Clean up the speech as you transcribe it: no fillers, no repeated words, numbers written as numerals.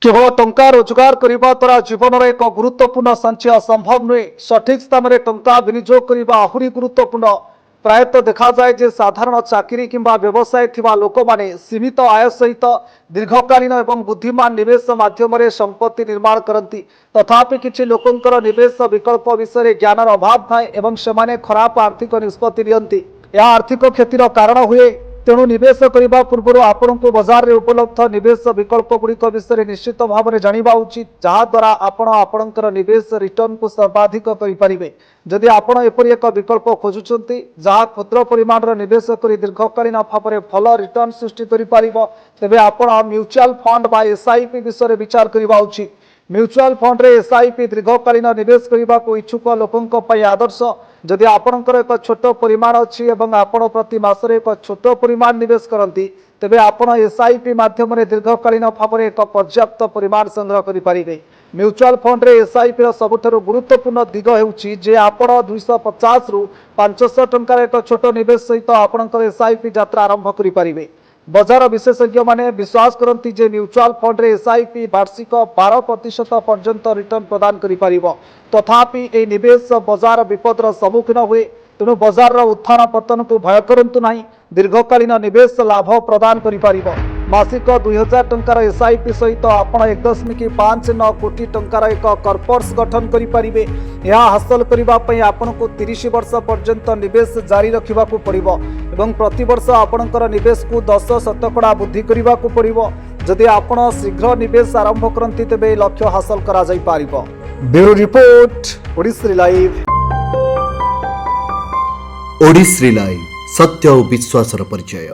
केवल टंका रोजगार करने द्वारा जीवन में एक गुरुत्वपूर्ण संचय संभव नुहे। सठिक स्थान में टंका विनियोग करने आहरी गुरुत्वपूर्ण। प्रायतः देखा जाए जे साधारण चाकरी किंबा व्यवसाय थिबा लोक माने सीमित आय सहित दीर्घकालीन एवं बुद्धिमान निवेश माध्यम संपत्ति निर्माण करती। तथापि किछि लोकंकर निवेश विकल्प विषय ज्ञान अभाव थाए एवं सेमाने खराब आर्थिक निष्पत्ति नियंती। यह आर्थिक क्षतिर कारण हुए। तेणु निवेश करने पूर्व आपण को बाजार में उपलब्ध निवेश विकल्प गुड़िक विषय निश्चित भाव में जाना उचित, जहाद्वारा आपण आपणकर निवेश रिटर्न को सर्वाधिक करें। जदि आपण एपरी एक विकल्प खोजुंट जहाँ क्षुद्र परिमाण निवेश कर दीर्घकालीन भाव में भल रिटर्न सृष्टि तेबे आपण म्यूचुअल फंड बा एसआईपी विषय विचार करने उचित। म्यूचुअल फंड रे एसआईपी दीर्घकालीन निवेश करने को इच्छुक लोकों आदर्श। जदि आपणकर एक छोट परिमाण अच्छी एवं आपण प्रति मासरे एक छोट परिमाण निवेश करती तेबे आपण एसआईपी माध्यम दीर्घकालीन भाव में एक पर्याप्त परिमाण संग्रह करें। म्यूचुअल फंड रे एसआईपी सबुठारु गुरुत्वपूर्ण दिग हेउछि जे आपण 250 रु 500 टंकार एक छोट निवेश सहित आपणकर एसआईपी यात्रा आरंभ करें। बजार विशेषज्ञ माने विश्वास करती जे म्यूचुअल फंड रे एसआईपी वार्षिक 12% पर्यंत रिटर्न प्रदान करि। तथापि ए निवेश बजार विपदर सम्मुखीन हुए। तेणु बजार उत्थान पतन को भय करंतु नहीं। दीर्घकालीन निवेश लाभ प्रदान करि। मासिक 2000 टंकार एसआईपी सहित आपण 1.59 कोटी टंकार एक कॉर्पस गठन करें। यह हासिल करने आपन को 30 वर्ष पर्यंत निवेश जारी रखा पड़ो एवं प्रति वर्ष आपणकर निवेश को 10% वृद्धि करने को पड़ो। जदि आपण शीघ्र निवेश आरंभ करती तेबे लक्ष्य हासिल करा जाई पारिबो। Bureau report Odisha live. Odisha live सत्य और विश्वासर परिचय।